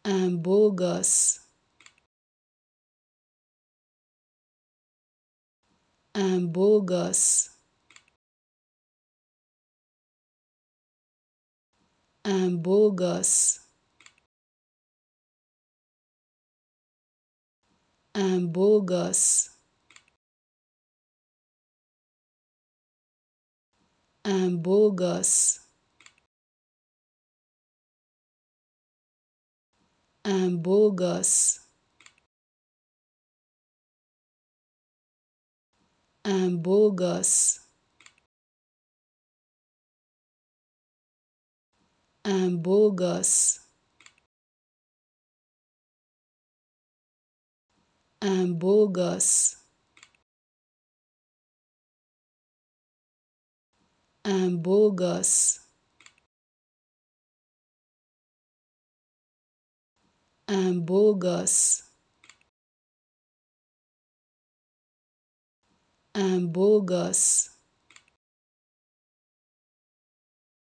un beau gosse, un beau gosse, un beau gosse, un beau gosse, un beau gosse, un beau gosse, un beau gosse, un beau gosse, un beau gosse, un beau gosse, un beau gosse, un beau gosse,